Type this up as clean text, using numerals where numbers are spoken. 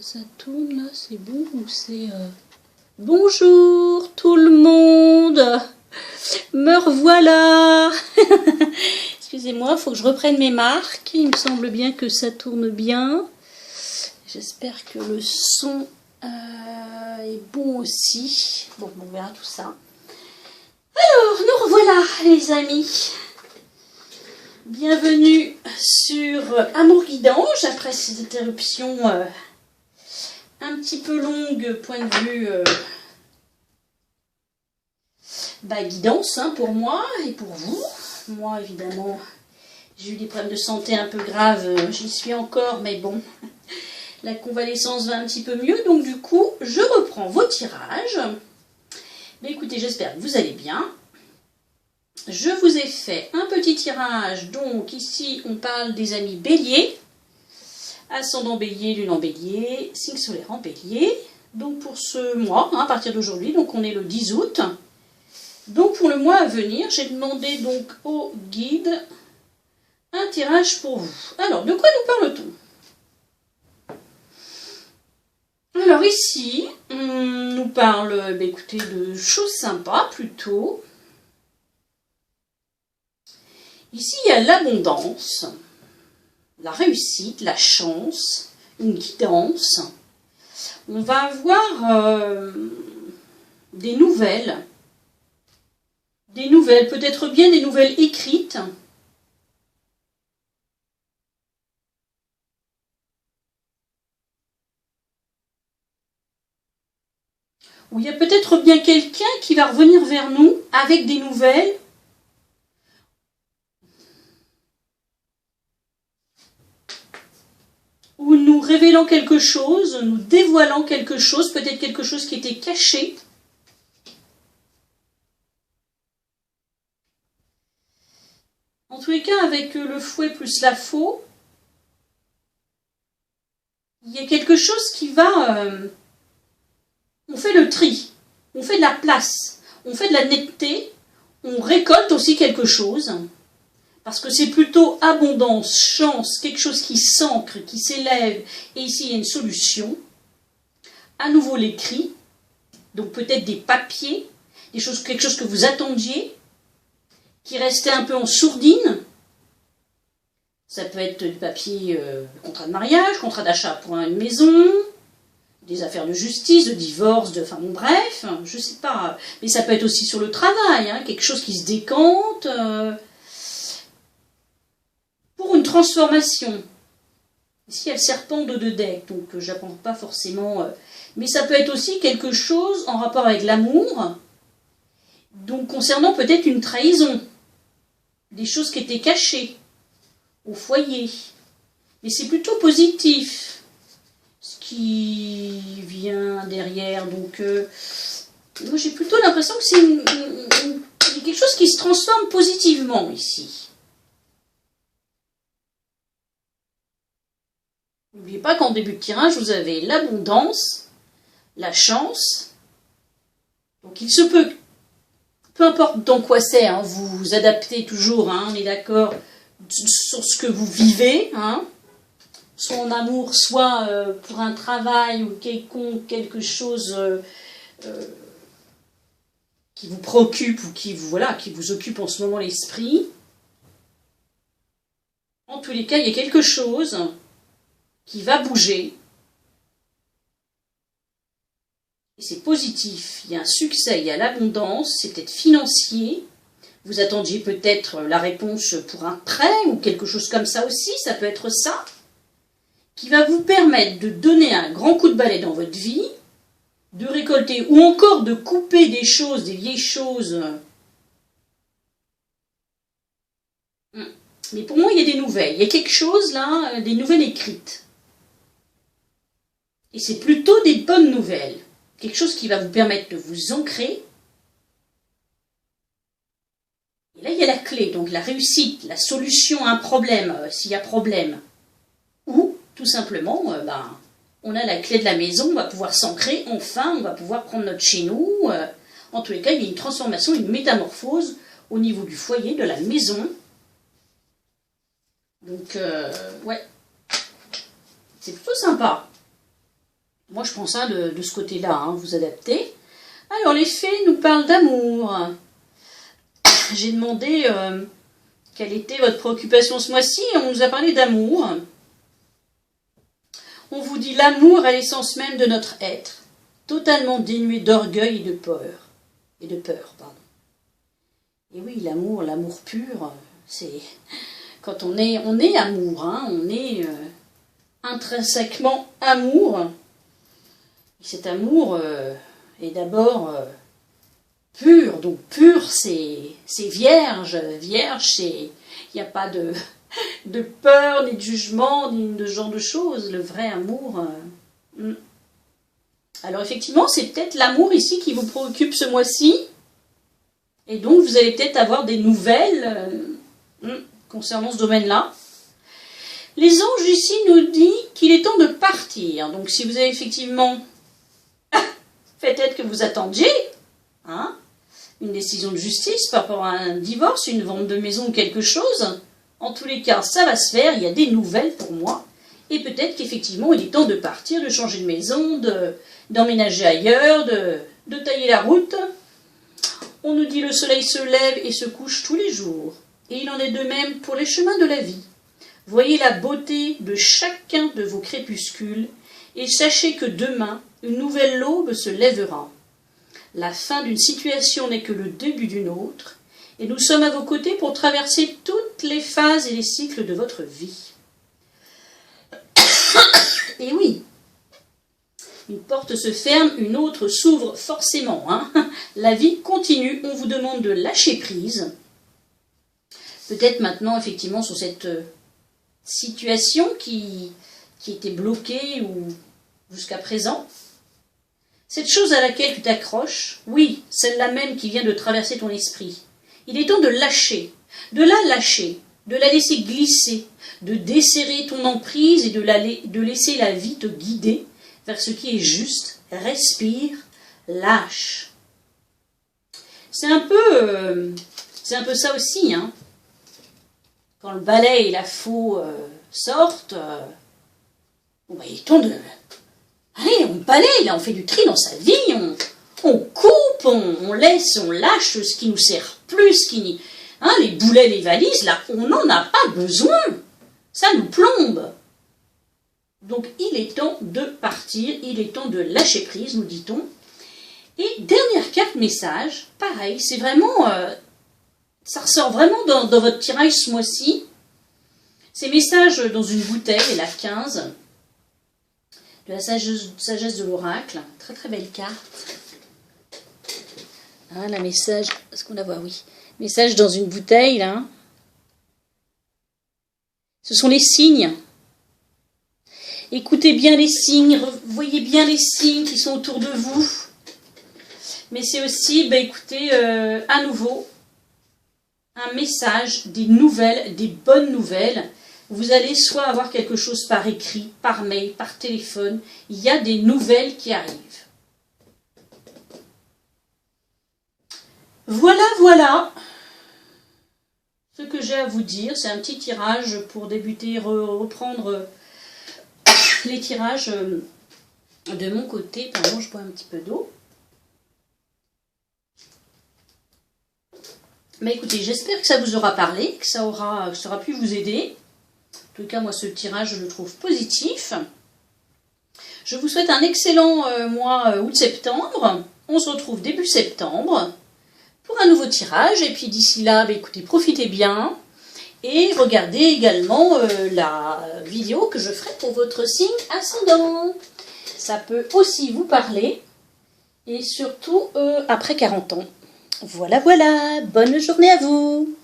Ça tourne là, c'est bon ou c'est... Bonjour tout le monde. Me revoilà. Excusez-moi, il faut que je reprenne mes marques. Il me semble bien que ça tourne bien. J'espère que le son est bon aussi. Bon, on verra tout ça. Alors, nous revoilà les amis. Bienvenue sur Amour Guidange, après cette interruption un petit peu longue, point de vue guidance pour moi et pour vous. Moi, évidemment, j'ai eu des problèmes de santé un peu graves, j'y suis encore, mais bon, la convalescence va un petit peu mieux, donc du coup, je reprends vos tirages. Mais écoutez, j'espère que vous allez bien. Je vous ai fait un petit tirage, donc ici on parle des amis bélier, ascendant bélier, lune en bélier, signe solaire en bélier, donc pour ce mois, à partir d'aujourd'hui, donc on est le 10 août, donc pour le mois à venir, j'ai demandé donc au guide un tirage pour vous. Alors, de quoi nous parle-t-on? Alors ici, on nous parle, écoutez, de choses sympas plutôt. Ici, il y a l'abondance, la réussite, la chance, une guidance. On va avoir des nouvelles, peut-être bien des nouvelles écrites. Ou il y a peut-être bien quelqu'un qui va revenir vers nous avec des nouvelles. Ou nous révélant quelque chose, nous dévoilant quelque chose, peut-être quelque chose qui était caché. En tous les cas, avec le fouet plus la faux, il y a quelque chose qui va... on fait le tri, on fait de la place, on fait de la netteté, on récolte aussi quelque chose. Parce que c'est plutôt abondance, chance, quelque chose qui s'ancre, qui s'élève, et ici il y a une solution. À nouveau l'écrit, donc peut-être des papiers, quelque chose que vous attendiez, qui restait un peu en sourdine. Ça peut être du papier, contrat de mariage, contrat d'achat pour une maison, des affaires de justice, de divorce, enfin bon bref, je sais pas. Mais ça peut être aussi sur le travail, quelque chose qui se décante... pour une transformation. Ici, il y a le serpent de deux decks, donc je n'apprends pas forcément... mais ça peut être aussi quelque chose en rapport avec l'amour, donc concernant peut-être une trahison, des choses qui étaient cachées au foyer. Mais c'est plutôt positif, ce qui vient derrière. Donc, moi j'ai plutôt l'impression que c'est quelque chose qui se transforme positivement ici. N'oubliez pas qu'en début de tirage, vous avez l'abondance, la chance. Donc il se peut, peu importe dans quoi c'est, vous vous adaptez toujours, on est d'accord, sur ce que vous vivez, soit en amour, soit pour un travail ou quelque chose qui vous préoccupe ou qui vous occupe en ce moment l'esprit. En tous les cas, il y a quelque chose qui va bouger, et c'est positif, il y a un succès, il y a l'abondance, c'est peut-être financier, vous attendiez peut-être la réponse pour un prêt, ou quelque chose comme ça aussi, ça peut être ça, qui va vous permettre de donner un grand coup de balai dans votre vie, de récolter, ou encore de couper des choses, des vieilles choses. Mais pour moi, il y a des nouvelles, il y a quelque chose là, des nouvelles écrites. Et c'est plutôt des bonnes nouvelles. Quelque chose qui va vous permettre de vous ancrer. Et là, il y a la clé, donc la réussite, la solution à un problème, s'il y a problème. Ou, tout simplement, on a la clé de la maison, on va pouvoir s'ancrer, enfin, on va pouvoir prendre notre chez nous. En tous les cas, il y a une transformation, une métamorphose au niveau du foyer, de la maison. Donc, ouais, c'est plutôt sympa. Moi, je prends ça de ce côté-là, hein, vous adaptez. Alors, les fées nous parlent d'amour. J'ai demandé quelle était votre préoccupation ce mois-ci. On nous a parlé d'amour. On vous dit l'amour à l'essence même de notre être, totalement dénué d'orgueil et de peur. Et oui, l'amour pur, c'est quand on est amour, hein, on est intrinsèquement amour. Et cet amour est d'abord pur, donc pur c'est vierge, il n'y a pas de peur, ni de jugement, ni de ce genre de choses, le vrai amour. Alors effectivement, c'est peut-être l'amour ici qui vous préoccupe ce mois-ci, et donc vous allez peut-être avoir des nouvelles concernant ce domaine-là. Les anges ici nous disent qu'il est temps de partir, donc si vous avez effectivement, peut-être que vous attendiez, hein, une décision de justice par rapport à un divorce, une vente de maison ou quelque chose, en tous les cas, ça va se faire, il y a des nouvelles pour moi, et peut-être qu'effectivement, il est temps de partir, de changer de maison, d'emménager ailleurs, de tailler la route. On nous dit le soleil se lève et se couche tous les jours, et il en est de même pour les chemins de la vie. Voyez la beauté de chacun de vos crépuscules, et sachez que demain, une nouvelle aube se lèvera. La fin d'une situation n'est que le début d'une autre, et nous sommes à vos côtés pour traverser toutes les phases et les cycles de votre vie. Et oui, une porte se ferme, une autre s'ouvre forcément. Hein. La vie continue, on vous demande de lâcher prise. Peut-être maintenant, effectivement, sur cette situation qui était bloquée ou jusqu'à présent. Cette chose à laquelle tu t'accroches, oui, celle-là même qui vient de traverser ton esprit. Il est temps de lâcher, de la laisser glisser, de desserrer ton emprise et de laisser la vie te guider vers ce qui est juste. Respire, lâche. C'est un peu ça aussi, hein. Quand le balai et la faux sortent, il est temps de... Allez, on balaye, là, on fait du tri dans sa vie, on coupe, on laisse, on lâche ce qui nous sert plus, les boulets, les valises, là, on n'en a pas besoin. Ça nous plombe. Donc, il est temps de partir, il est temps de lâcher prise, nous dit-on. Et dernière carte message, pareil, c'est vraiment... ça ressort vraiment dans votre tirage ce mois-ci. C'est message dans une bouteille, la 15, de la sagesse de l'oracle. Très très belle carte. Ah, la message, est-ce qu'on la voit? Oui. Message dans une bouteille, là. Ce sont les signes. Écoutez bien les signes, voyez bien les signes qui sont autour de vous. Mais c'est aussi, écoutez, à nouveau, un message, des nouvelles, des bonnes nouvelles. Vous allez soit avoir quelque chose par écrit, par mail, par téléphone. Il y a des nouvelles qui arrivent. Voilà ce que j'ai à vous dire. C'est un petit tirage pour débuter, reprendre les tirages de mon côté. Pardon, je bois un petit peu d'eau. Mais écoutez, j'espère que ça vous aura parlé, que ça aura pu vous aider. En tout cas, moi, ce tirage, je le trouve positif. Je vous souhaite un excellent mois août-septembre. On se retrouve début septembre pour un nouveau tirage. Et puis d'ici là, écoutez, profitez bien. Et regardez également la vidéo que je ferai pour votre signe ascendant. Ça peut aussi vous parler. Et surtout après 40 ans. Voilà. Bonne journée à vous.